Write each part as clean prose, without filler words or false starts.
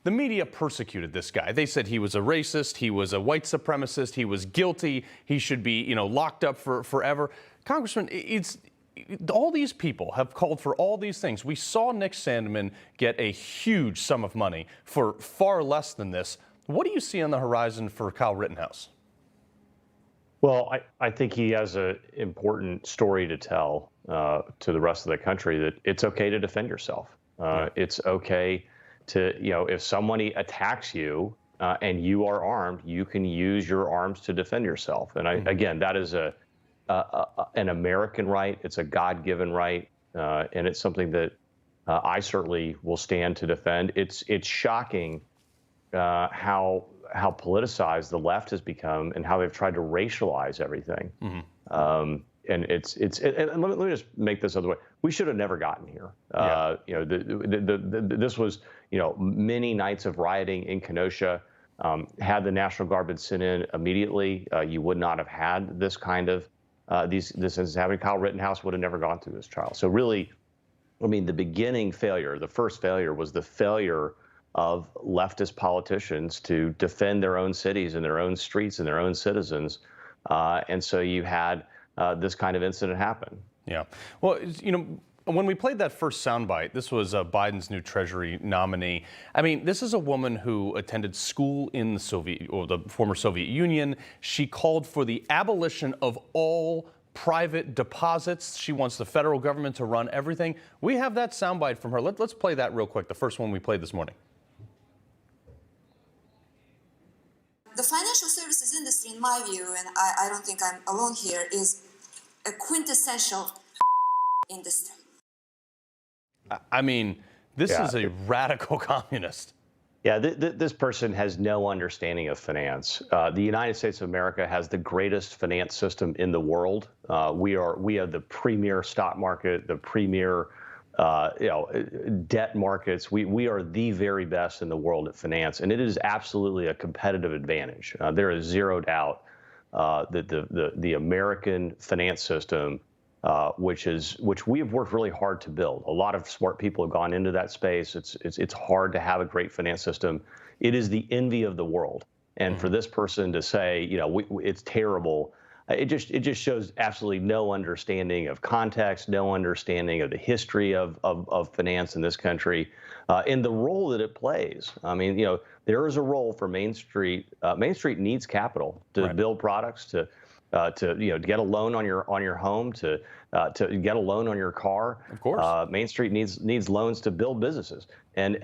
The media persecuted this guy. They said he was a racist, he was a white supremacist, he was guilty, he should be, locked up for forever. Congressman, all these people have called for all these things. We saw Nick Sandmann get a huge sum of money for far less than this. What do you see on the horizon for Kyle Rittenhouse? Well, I think he has an important story to tell to the rest of the country that it's okay to defend yourself. It's okay to, if somebody attacks you and you are armed, you can use your arms to defend yourself. And again, that is an American right. It's a God-given right, and it's something that I certainly will stand to defend. It's shocking how politicized the left has become and how they've tried to racialize everything. And and let me just make this other way. We should have never gotten here. This was, many nights of rioting in Kenosha. Had the National Guard been sent in immediately, you would not have had this kind of this instance happening. Kyle Rittenhouse would have never gone through this trial. So really, the beginning failure, the first failure was the failure of leftist politicians to defend their own cities and their own streets and their own citizens. And so you had this kind of incident happen. Yeah. Well, when we played that first soundbite, this was Biden's new Treasury nominee. This is a woman who attended school in the former Soviet Union. She called for the abolition of all private deposits. She wants the federal government to run everything. We have that soundbite from her. Let's play that real quick, the first one we played this morning. The financial services industry, in my view, and I don't think I'm alone here, is a quintessential industry. This is a radical communist. Yeah, this person has no understanding of finance. The United States of America has the greatest finance system in the world. We are the premier stock market, the premier debt markets. We are the very best in the world at finance, and it is absolutely a competitive advantage. There is zero doubt that the American finance system, which we have worked really hard to build. A lot of smart people have gone into that space. It's hard to have a great finance system. It is the envy of the world, and for this person to say, it's terrible. It just shows absolutely no understanding of context, no understanding of the history of finance in this country, and the role that it plays. There is a role for Main Street. Main Street needs capital to build products, to get a loan on your home, to get a loan on your car. Of course, Main Street needs loans to build businesses, and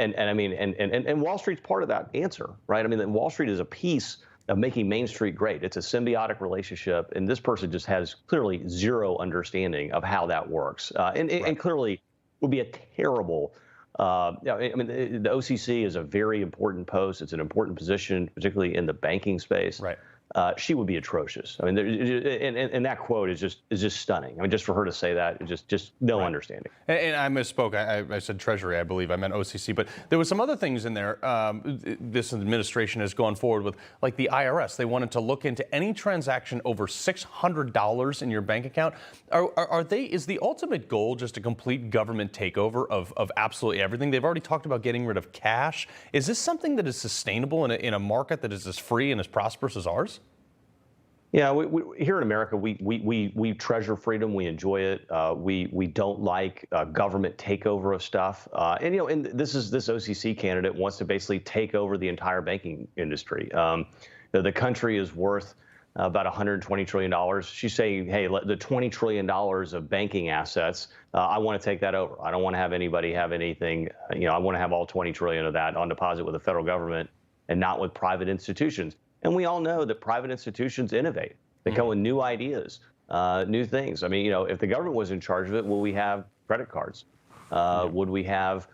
Wall Street's part of that answer, right? Wall Street is a piece of making Main Street great. It's a symbiotic relationship, and this person just has clearly zero understanding of how that works, and clearly would be a terrible. The OCC is a very important post. It's an important position, particularly in the banking space. Right. She would be atrocious. And that quote is just stunning. just for her to say that, just no understanding. And I misspoke. I said Treasury, I believe. I meant OCC. But there was some other things in there. This administration has gone forward with, like the IRS. They wanted to look into any transaction over $600 in your bank account. Is the ultimate goal just a complete government takeover of absolutely everything? They've already talked about getting rid of cash. Is this something that is sustainable in a market that is as free and as prosperous as ours? Yeah, we here in America, we treasure freedom. We enjoy it. We don't like government takeover of stuff. And this OCC candidate wants to basically take over the entire banking industry. The country is worth about $120 trillion. She's saying, hey, the $20 trillion of banking assets, I want to take that over. I don't want to have anybody have anything. I want to have all 20 trillion of that on deposit with the federal government and not with private institutions. And we all know that private institutions innovate. They come with new ideas, new things. If the government was in charge of it, will we have credit cards? Would we have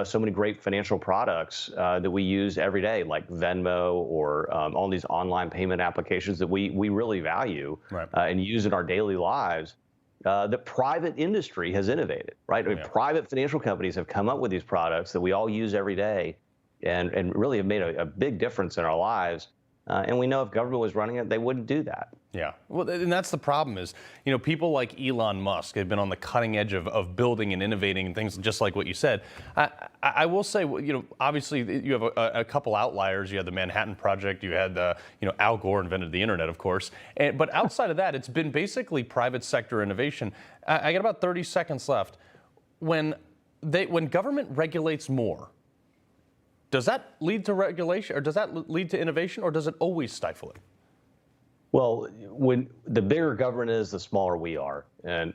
so many great financial products that we use every day, like Venmo or all these online payment applications that we really value and use in our daily lives? The private industry has innovated, right? Private financial companies have come up with these products that we all use every day and really have made a big difference in our lives. And we know if government was running it, they wouldn't do that. Yeah, well, and that's the problem is, people like Elon Musk have been on the cutting edge of building and innovating and things just like what you said. I will say, obviously you have a couple outliers. You had the Manhattan Project. You had Al Gore invented the internet, of course. But outside of that, it's been basically private sector innovation. I got about 30 seconds left. When government regulates more, does that lead to regulation, or does that lead to innovation, or does it always stifle it? Well, when the bigger government is, the smaller we are. And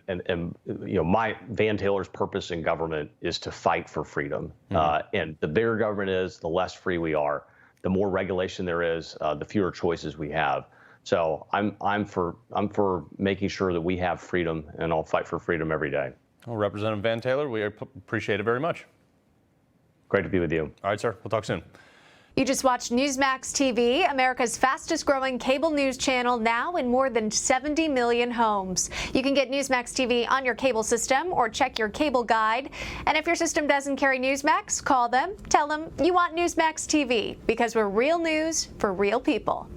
my Van Taylor's purpose in government is to fight for freedom. And the bigger government is, the less free we are. The more regulation there is, the fewer choices we have. So I'm for making sure that we have freedom, and I'll fight for freedom every day. Well, Representative Van Taylor, we appreciate it very much. Great to be with you. All right, sir. We'll talk soon. You just watched Newsmax TV, America's fastest growing cable news channel, now in more than 70 million homes. You can get Newsmax TV on your cable system or check your cable guide. And if your system doesn't carry Newsmax, call them, tell them you want Newsmax TV, because we're real news for real people.